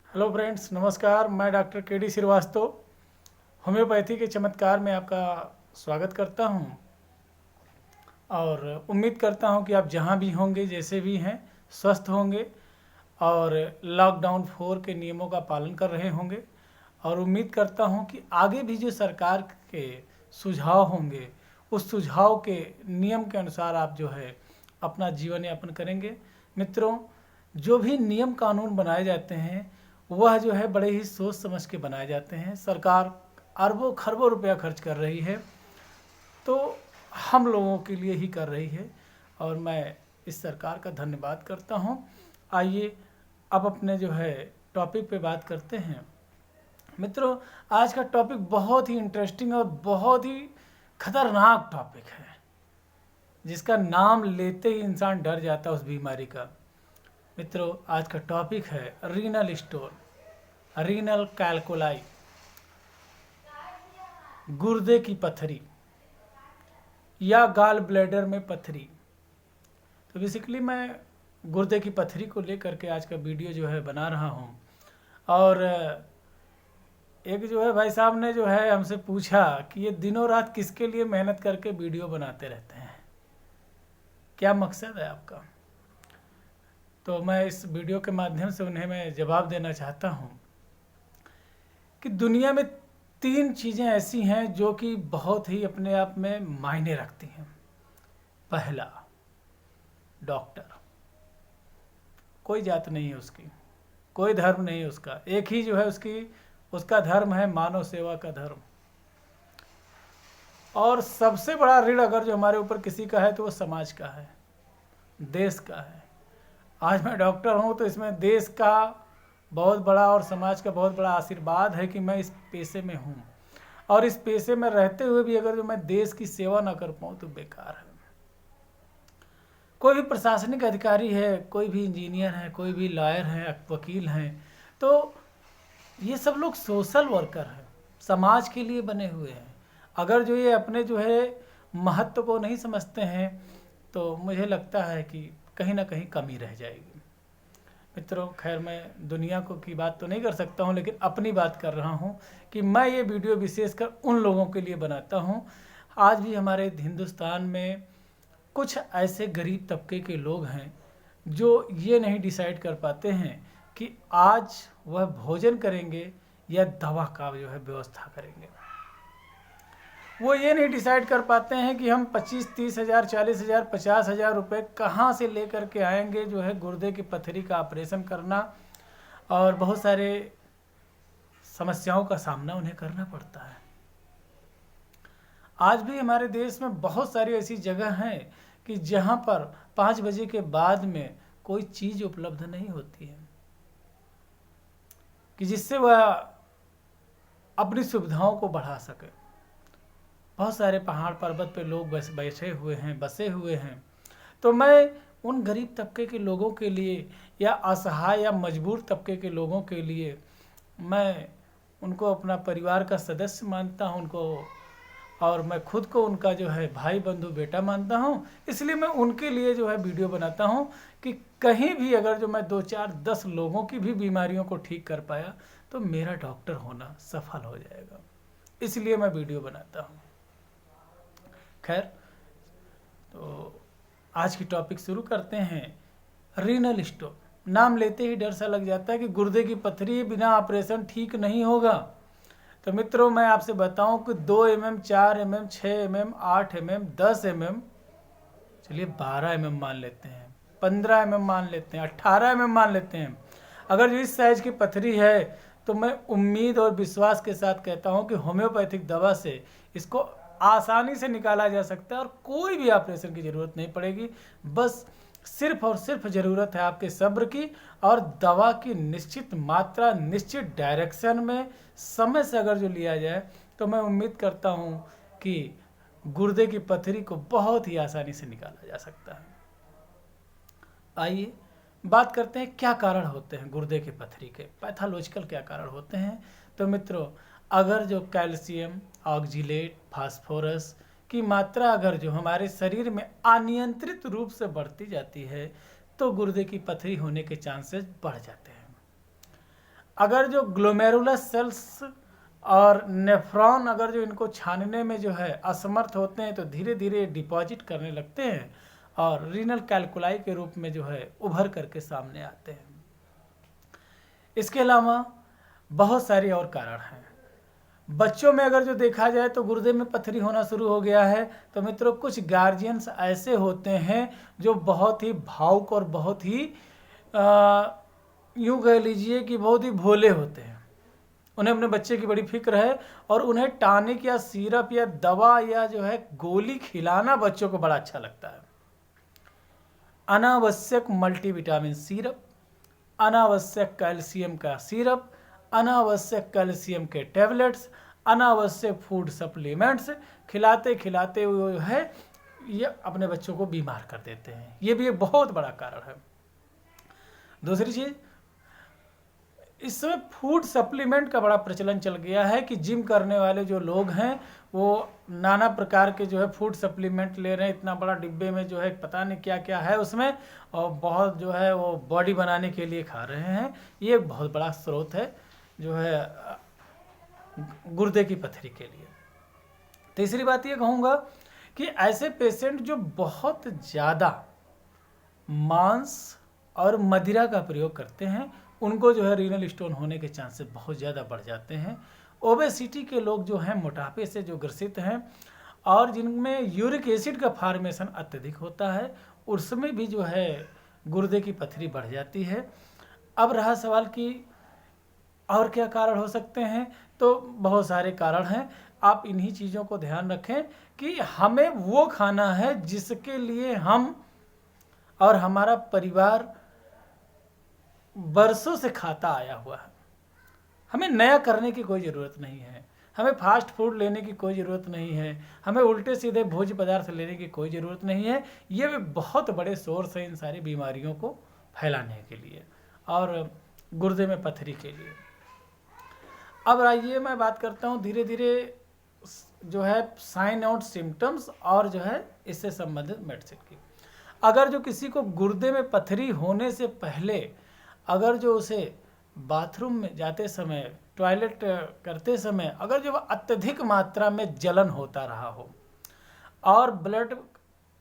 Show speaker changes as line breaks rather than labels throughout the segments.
Hello friends, नमस्कार। मैं doctor के डी श्रीवास्तव होम्योपैथी के चमत्कार में आपका स्वागत करता हूं और उम्मीद करता हूं कि आप जहां भी होंगे, जैसे भी हैं, स्वस्थ होंगे और लॉकडाउन 4 के नियमों का पालन कर रहे होंगे। और उम्मीद करता हूं कि आगे भी जो सरकार के सुझाव होंगे, उस सुझाव के नियम के अनुसार आप जो है अपना जीवन यापन करेंगे। मित्रों, जो भी नियम कानून बनाए जाते हैं वह जो है बड़े ही सोच समझ के बनाए जाते हैं। सरकार अरबों खरबों रुपया खर्च कर रही है, तो हम लोगों के लिए ही कर रही है और मैं इस सरकार का धन्यवाद करता हूं। आइए अब अपने जो है टॉपिक पे बात करते हैं। मित्रों, आज का टॉपिक बहुत ही इंटरेस्टिंग और बहुत ही खतरनाक टॉपिक है, जिसका नाम लेते ही इंसान डर जाता है उस बीमारी का। मित्रों, आज का टॉपिक है रीनल स्टोन, रीनल कैल्कुलाई, गुर्दे की पथरी या गाल ब्लैडर में पथरी। तो बेसिकली मैं गुर्दे की पथरी को लेकर के आज का वीडियो जो है बना रहा हूँ। और एक जो है भाई साहब ने जो है हमसे पूछा कि ये दिनों रात किसके लिए मेहनत करके वीडियो बनाते रहते हैं, क्या मकसद है आपका। तो मैं इस वीडियो के माध्यम से उन्हें मैं जवाब देना चाहता हूँ कि दुनिया में 3 चीज़ें ऐसी हैं जो कि बहुत ही अपने आप में मायने रखती हैं। पहला, डॉक्टर। कोई जात नहीं है उसकी, कोई धर्म नहीं है उसका, एक ही जो है उसका धर्म है मानव सेवा का धर्म। और सबसे बड़ा ऋण अगर जो हमारे ऊपर किसी का है तो वो समाज का है, देश का है। आज मैं डॉक्टर हूँ तो इसमें देश का बहुत बड़ा और समाज का बहुत बड़ा आशीर्वाद है कि मैं इस पेशे में हूँ। और इस पेशे में रहते हुए भी अगर जो मैं देश की सेवा ना कर पाऊँ तो बेकार है। कोई भी प्रशासनिक अधिकारी है, कोई भी इंजीनियर है, कोई भी लॉयर है, वकील हैं, तो ये सब लोग सोशल वर्कर हैं, समाज के लिए बने हुए हैं। अगर जो ये अपने जो है महत्व को नहीं समझते हैं तो मुझे लगता है कि कहीं ना कहीं कमी रह जाएगी। मित्रों, खैर मैं दुनिया को की बात तो नहीं कर सकता हूँ, लेकिन अपनी बात कर रहा हूँ कि मैं ये वीडियो विशेषकर उन लोगों के लिए बनाता हूँ। आज भी हमारे हिंदुस्तान में कुछ ऐसे गरीब तबके के लोग हैं जो ये नहीं डिसाइड कर पाते हैं कि आज वह भोजन करेंगे या दवा का जो है व्यवस्था करेंगे। वो ये नहीं डिसाइड कर पाते हैं कि हम 25-30 हज़ार, 40 हज़ार, 50 हज़ार रुपये कहाँ से लेकर के आएंगे जो है गुर्दे की पथरी का ऑपरेशन करना। और बहुत सारे समस्याओं का सामना उन्हें करना पड़ता है। आज भी हमारे देश में बहुत सारी ऐसी जगह हैं कि जहाँ पर 5 बजे के बाद में कोई चीज़ उपलब्ध नहीं होती है कि जिससे वह अपनी सुविधाओं को बढ़ा सके। बहुत सारे पहाड़ पर्वत पे लोग बैठे हुए हैं, बसे हुए हैं। तो मैं उन गरीब तबके के लोगों के लिए या असहाय या मजबूर तबके के लोगों के लिए मैं उनको अपना परिवार का सदस्य मानता हूं उनको, और मैं खुद को उनका जो है भाई बंधु बेटा मानता हूं। इसलिए मैं उनके लिए जो है वीडियो बनाता हूं कि कहीं भी अगर जो मैं 2-4-10 लोगों की भी बीमारियों को ठीक कर पाया तो मेरा डॉक्टर होना सफल हो जाएगा। इसलिए मैं वीडियो बनाता हूं। खैर, तो आज की टॉपिक शुरू करते हैं। रीनल स्टोन, नाम लेते ही डर सा लग जाता है कि गुर्दे की पथरी बिना ऑपरेशन ठीक नहीं होगा। तो मित्रों, मैं आपसे बताऊं कि 2 mm, 4 mm, 6 mm, 8 mm, 10 mm, चलिए 12 mm मान लेते हैं, 15 mm मान लेते हैं, 18 mm मान लेते हैं। अगर जो इस साइज की पथरी है तो मैं उम्मीद और विश्वास के साथ कहता हूं कि होम्योपैथिक दवा से इसको आसानी से निकाला जा सकता है और कोई भी ऑपरेशन की ज़रूरत नहीं पड़ेगी। बस सिर्फ और सिर्फ ज़रूरत है आपके सब्र की और दवा की निश्चित मात्रा, निश्चित डायरेक्शन में समय से अगर जो लिया जाए तो मैं उम्मीद करता हूँ कि गुर्दे की पथरी को बहुत ही आसानी से निकाला जा सकता है। आइए बात करते हैं क्या कारण होते हैं गुर्दे की पथरी के, पैथोलॉजिकल क्या कारण होते हैं। तो मित्रों, अगर जो कैल्शियम, ऑक्जिलेट, फास्फोरस की मात्रा अगर जो हमारे शरीर में अनियंत्रित रूप से बढ़ती जाती है तो गुर्दे की पथरी होने के चांसेस बढ़ जाते हैं। अगर जो ग्लोमेरुलस सेल्स और नेफ्रॉन अगर जो इनको छानने में जो है असमर्थ होते हैं तो धीरे धीरे डिपॉजिट करने लगते हैं और रीनल कैल्कुलाई के रूप में जो है उभर करके सामने आते हैं। इसके अलावा बहुत सारे और कारण हैं। बच्चों में अगर जो देखा जाए तो गुर्दे में पथरी होना शुरू हो गया है। तो मित्रों, कुछ गार्जियंस ऐसे होते हैं जो बहुत ही भावुक और बहुत ही यूँ कह लीजिए कि बहुत ही भोले होते हैं। उन्हें अपने बच्चे की बड़ी फिक्र है और उन्हें टॉनिक या सिरप या दवा या जो है गोली खिलाना बच्चों को बड़ा अच्छा लगता है। अनावश्यक मल्टीविटामिन सिरप, अनावश्यक कैल्शियम का सिरप, अनावश्यक कैल्शियम के टैबलेट्स, अनावश्यक फूड सप्लीमेंट्स खिलाते खिलाते वो है ये अपने बच्चों को बीमार कर देते हैं। ये भी एक बहुत बड़ा कारण है। दूसरी चीज़, इस समय फूड सप्लीमेंट का बड़ा प्रचलन चल गया है कि जिम करने वाले जो लोग हैं वो नाना प्रकार के जो है फूड सप्लीमेंट ले रहे हैं। इतना बड़ा डिब्बे में जो है पता नहीं क्या क्या है उसमें, और बहुत जो है वो बॉडी बनाने के लिए खा रहे हैं। ये एक बहुत बड़ा स्रोत है जो है गुर्दे की पथरी के लिए। तीसरी बात ये कहूँगा कि ऐसे पेशेंट जो बहुत ज़्यादा मांस और मदिरा का प्रयोग करते हैं उनको जो है रीनल स्टोन होने के चांसेस बहुत ज़्यादा बढ़ जाते हैं। ओबेसिटी के लोग जो हैं, मोटापे से जो ग्रसित हैं और जिनमें यूरिक एसिड का फॉर्मेशन अत्यधिक होता है, उसमें भी जो है गुर्दे की पथरी बढ़ जाती है। अब रहा सवाल कि और क्या कारण हो सकते हैं, तो बहुत सारे कारण हैं। आप इन्हीं चीज़ों को ध्यान रखें कि हमें वो खाना है जिसके लिए हम और हमारा परिवार बरसों से खाता आया हुआ है। हमें नया करने की कोई ज़रूरत नहीं है, हमें फास्ट फूड लेने की कोई ज़रूरत नहीं है, हमें उल्टे सीधे भोज्य पदार्थ लेने की कोई ज़रूरत नहीं है। ये भी बहुत बड़े सोर्स हैं इन सारी बीमारियों को फैलाने के लिए और गुर्दे में पथरी के लिए। अब आइए मैं बात करता हूँ धीरे धीरे जो है साइन और सिम्टम्स और जो है इससे संबंधित मेडिसिन की। अगर जो किसी को गुर्दे में पथरी होने से पहले अगर जो उसे बाथरूम में जाते समय, टॉयलेट करते समय अगर जो अत्यधिक मात्रा में जलन होता रहा हो और ब्लड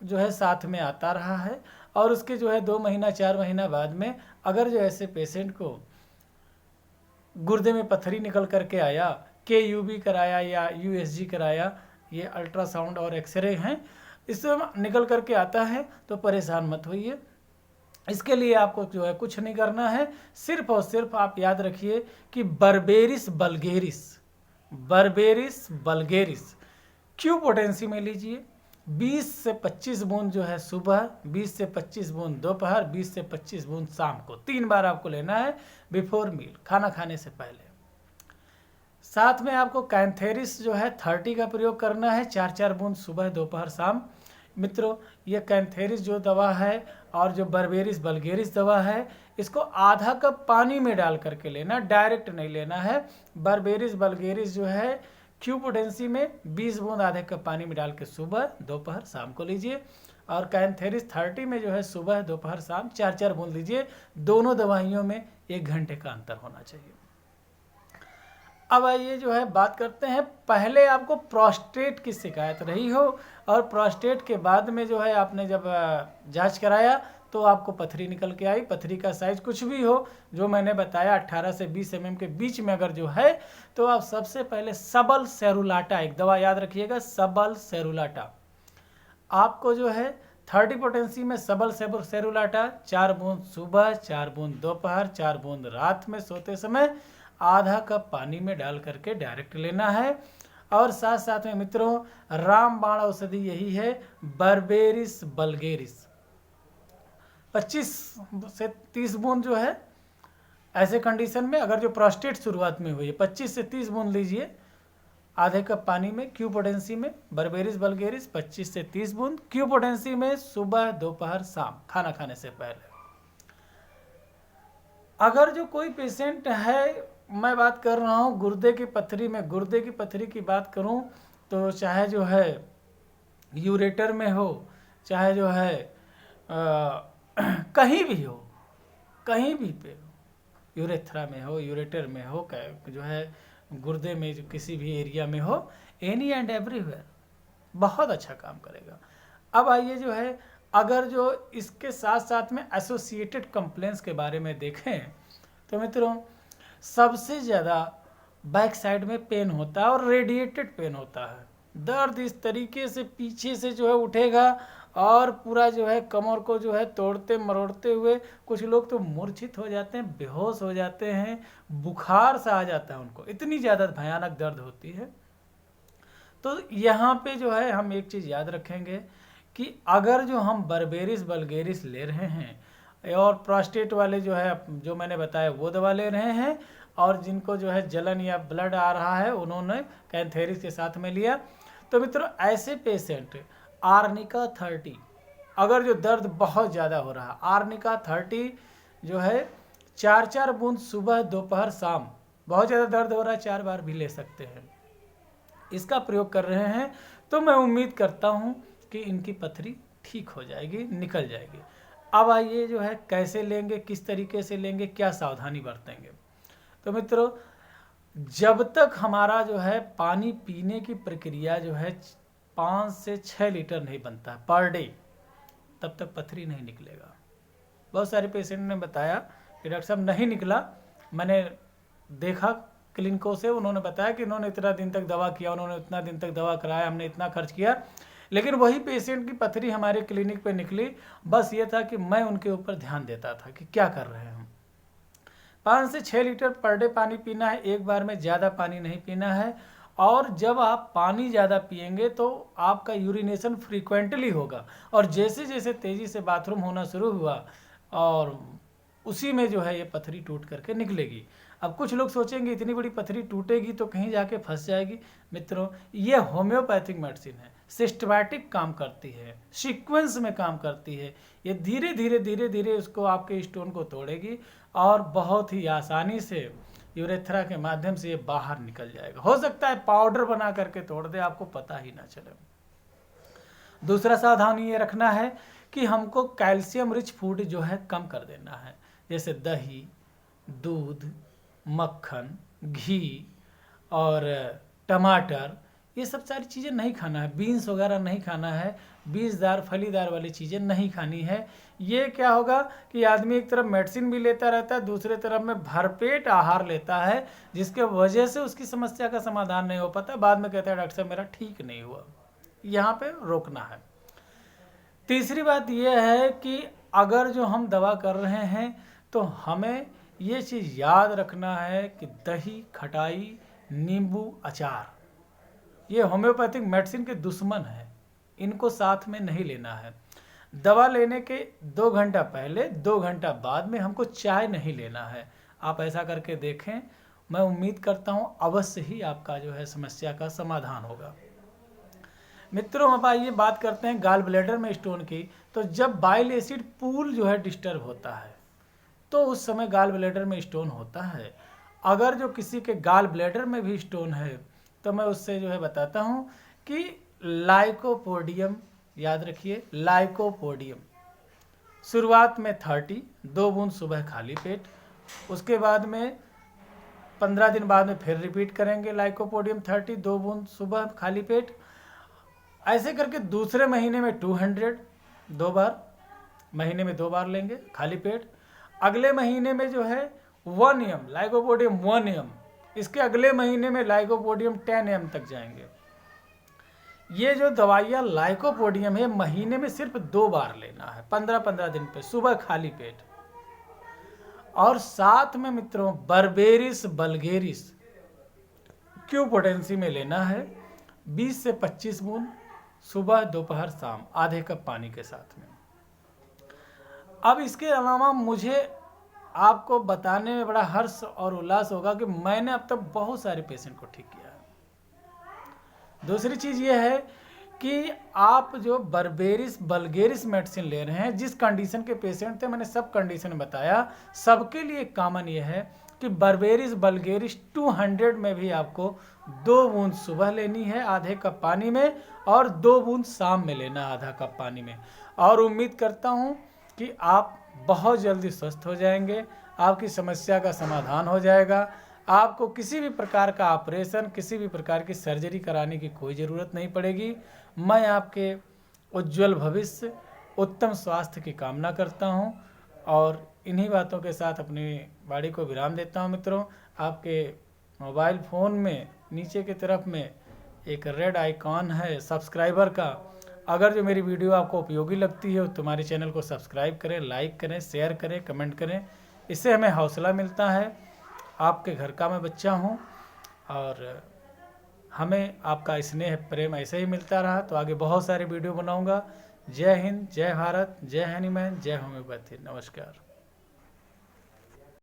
जो है साथ में आता रहा है और उसके जो है 2 महीना 4 महीना बाद में अगर जो ऐसे पेशेंट को गुर्दे में पथरी निकल करके आया, KUB कराया या USG कराया, ये अल्ट्रासाउंड और एक्सरे हैं, इससे निकल करके आता है तो परेशान मत होइए। इसके लिए आपको जो है कुछ नहीं करना है, सिर्फ और सिर्फ आप याद रखिए कि बर्बेरिस बल्गेरिस क्यू पोटेंसी में लीजिए। 20 से 25 बूंद जो है सुबह, 20 से 25 बूंद दोपहर, 20 से 25 बूंद शाम को, 3 बार आपको लेना है बिफोर मील, खाना खाने से पहले। साथ में आपको कैंथेरिस जो है 30 का प्रयोग करना है, 4-4 बूंद सुबह दोपहर शाम। मित्रों, ये कैंथेरिस जो दवा है और जो बर्बेरिस बल्गेरिस दवा है, इसको आधा कप पानी में डाल करके लेना, डायरेक्ट नहीं लेना है। बर्बेरिस बल्गेरिस जो है क्यू पोटेंसी में 20 बूंद आधे कप पानी में डाल के सुबह दोपहर शाम को लीजिए, और कैंथेरिस 30 में जो है सुबह दोपहर शाम 4-4 बूंद लीजिए। दोनों दवाइयों में 1 घंटे का अंतर होना चाहिए। अब आइए जो है बात करते हैं, पहले आपको प्रोस्टेट की शिकायत रही हो और प्रोस्टेट के बाद में जो है आपने जब जांच कराया तो आपको पथरी निकल के आई। पथरी का साइज कुछ भी हो, जो मैंने बताया 18 से 20 mm के बीच में अगर जो है, तो आप सबसे पहले सबल सेरुलाटा, एक दवा याद रखिएगा, सबल सेरुलाटा। आपको जो है 30 पोटेंसी में सबल सेरुलाटा 4 बूंद सुबह, 4 बूंद दोपहर, 4 बूंद रात में सोते समय आधा कप पानी में डाल करके डायरेक्ट लेना है। और साथ साथ में मित्रों, रामबाण औषधि यही है, बर्बेरिस बल्गेरिस 25 से 30 बूंद जो है ऐसे कंडीशन में, अगर जो प्रोस्टेट शुरुआत में हुई है 25 से 30 बूंद लीजिए आधे कप पानी में, क्यू पोटेंसी में बर्बेरिस बल्गेरिस 25 से 30 बूंद क्यू पोटेंसी में सुबह दोपहर शाम खाना खाने से पहले। अगर जो कोई पेशेंट है, मैं बात कर रहा हूँ गुर्दे की पथरी में, गुर्दे की पथरी की बात करूँ तो चाहे जो है यूरेटर में हो, चाहे जो है कहीं भी हो, कहीं भी पे हो, यूरेथ्रा में हो, यूरेटर में हो, जो है गुर्दे में, जो किसी भी एरिया में हो, एनी एंड एवरीवेयर, बहुत अच्छा काम करेगा। अब आइए जो है, अगर जो इसके साथ साथ में एसोसिएटेड कंप्लेंट्स के बारे में देखें तो मित्रों, सबसे ज़्यादा बैक साइड में पेन होता है और रेडिएटेड पेन होता है। दर्द इस तरीके से पीछे से जो है उठेगा और पूरा जो है कमर को जो है तोड़ते मरोड़ते हुए, कुछ लोग तो मूर्छित हो जाते हैं, बेहोश हो जाते हैं, बुखार सा आ जाता है उनको, इतनी ज़्यादा भयानक दर्द होती है। तो यहाँ पे जो है हम एक चीज़ याद रखेंगे कि अगर जो हम बर्बेरिस वल्गेरिस ले रहे हैं और प्रोस्टेट वाले जो है, जो मैंने बताया वो दवा ले रहे हैं, और जिनको जो है जलन या ब्लड आ रहा है उन्होंने कैंथेरिस के साथ में लिया, तो मित्रों ऐसे पेशेंट आर्निका 30, अगर जो दर्द बहुत ज़्यादा हो रहा है, आर्निका 30 जो है 4-4 बूंद सुबह दोपहर शाम, बहुत ज़्यादा दर्द हो रहा है 4 बार भी ले सकते हैं, इसका प्रयोग कर रहे हैं, तो मैं उम्मीद करता हूं कि इनकी पथरी ठीक हो जाएगी, निकल जाएगी। अब आइए जो है कैसे लेंगे, किस तरीके से लेंगे, क्या सावधानी बरतेंगे। तो मित्रों, जब तक हमारा जो है पानी पीने की प्रक्रिया जो है 5 से 6 लीटर नहीं बनता है पर डे, तब तक पथरी नहीं निकलेगा। बहुत सारे पेशेंट ने बताया कि डॉक्टर साहब नहीं निकला, मैंने देखा क्लिनिकों से, उन्होंने बताया कि उन्होंने इतना दिन तक दवा किया, उन्होंने इतना दिन तक दवा कराया, हमने इतना खर्च किया, लेकिन वही पेशेंट की पथरी हमारे क्लिनिक पे निकली। बस ये था कि मैं उनके ऊपर ध्यान देता था कि क्या कर रहे हैं हम। 5 से 6 लीटर पर डे पानी पीना है, एक बार में ज़्यादा पानी नहीं पीना है। और जब आप पानी ज़्यादा पिएंगे तो आपका यूरिनेशन फ्रीक्वेंटली होगा, और जैसे जैसे तेज़ी से बाथरूम होना शुरू हुआ और उसी में जो है ये पथरी टूट करके निकलेगी। अब कुछ लोग सोचेंगे इतनी बड़ी पथरी टूटेगी तो कहीं जाके फंस जाएगी। मित्रों, ये होम्योपैथिक मेडिसिन है, सिस्टमैटिक काम करती है, सीक्वेंस में काम करती है। ये धीरे धीरे धीरे धीरे उसको, आपके स्टोन को तोड़ेगी और बहुत ही आसानी से यूरेथ्रा के माध्यम से ये बाहर निकल जाएगा। हो सकता है पाउडर बना करके तोड़ दे, आपको पता ही ना चले। दूसरा सावधानी ये रखना है कि हमको कैल्शियम रिच फूड जो है कम कर देना है, जैसे दही, दूध, मक्खन, घी और टमाटर, ये सब सारी चीज़ें नहीं खाना है। बीन्स वगैरह नहीं खाना है, बीजदार फलीदार वाली चीज़ें नहीं खानी है। ये क्या होगा कि आदमी एक तरफ मेडिसिन भी लेता रहता है, दूसरे तरफ में भरपेट आहार लेता है, जिसके वजह से उसकी समस्या का समाधान नहीं हो पाता। बाद में कहता है डॉक्टर साहब मेरा ठीक नहीं हुआ। यहाँ पे रोकना है। तीसरी बात यह है कि अगर जो हम दवा कर रहे हैं तो हमें ये चीज़ याद रखना है कि दही, खटाई, नींबू, अचार, ये होम्योपैथिक मेडिसिन के दुश्मन है, इनको साथ में नहीं लेना है। दवा लेने के 2 घंटा पहले, 2 घंटा बाद में हमको चाय नहीं लेना है। आप ऐसा करके देखें, मैं उम्मीद करता हूँ अवश्य ही आपका जो है समस्या का समाधान होगा। मित्रों, अब आइए बात करते हैं गाल ब्लैडर में स्टोन की। तो जब बाइल एसिड पूल जो है डिस्टर्ब होता है तो उस समय गाल ब्लैडर में स्टोन होता है। अगर जो किसी के गाल ब्लैडर में भी स्टोन है तो मैं उससे जो है बताता हूँ कि लाइकोपोडियम, याद रखिए लाइकोपोडियम, शुरुआत में 30, 2 बूंद सुबह खाली पेट, उसके बाद में 15 दिन बाद में फिर रिपीट करेंगे लाइकोपोडियम 30, 2 बूंद सुबह खाली पेट। ऐसे करके दूसरे महीने में 200, 2 बार, महीने में 2 बार लेंगे खाली पेट। अगले महीने में जो है 1 m लाइकोपोडियम 1 m, इसके अगले महीने में लाइकोपोडियम 10 m तक जाएंगे। ये जो दवाइयाँ लाइकोपोडियम है महीने में सिर्फ 2 बार लेना है, 15-15 दिन पे, सुबह खाली पेट। और साथ में मित्रों बर्बेरिस वल्गेरिस क्यू पोटेंसी में लेना है 20 से 25 बूंद सुबह दोपहर शाम, आधे कप पानी के साथ में। अब इसके अलावा मुझे आपको बताने में बड़ा हर्ष और उल्लास होगा कि मैंने अब तक बहुत सारे पेशेंट को ठीक किया है। दूसरी चीज़ ये है कि आप जो बर्बेरिस वल्गेरिस मेडिसिन ले रहे हैं, जिस कंडीशन के पेशेंट थे मैंने सब कंडीशन बताया, सबके लिए कॉमन ये है कि बर्बेरिस वल्गेरिस 200 में भी आपको 2 बूंद सुबह लेनी है आधे कप पानी में, और 2 बूंद शाम में लेना आधा कप पानी में। और उम्मीद करता हूँ कि आप बहुत जल्दी स्वस्थ हो जाएंगे। आपकी समस्या का समाधान हो जाएगा। आपको किसी भी प्रकार का ऑपरेशन, किसी भी प्रकार की सर्जरी कराने की कोई ज़रूरत नहीं पड़ेगी। मैं आपके उज्जवल भविष्य, उत्तम स्वास्थ्य की कामना करता हूं और इन्हीं बातों के साथ अपनी वाणी को विराम देता हूं। मित्रों, आपके मोबाइल फ़ोन में नीचे की तरफ में एक रेड आइकॉन है सब्सक्राइबर का। अगर जो मेरी वीडियो आपको उपयोगी लगती है तो हमारे चैनल को सब्सक्राइब करें, लाइक करें, शेयर करें, कमेंट करें। इससे हमें हौसला मिलता है। आपके घर का मैं बच्चा हूं और हमें आपका स्नेह प्रेम ऐसे ही मिलता रहा तो आगे बहुत सारे वीडियो बनाऊंगा। जय हिंद, जय भारत, जय हनुमान, जय होम्योपैथी। नमस्कार।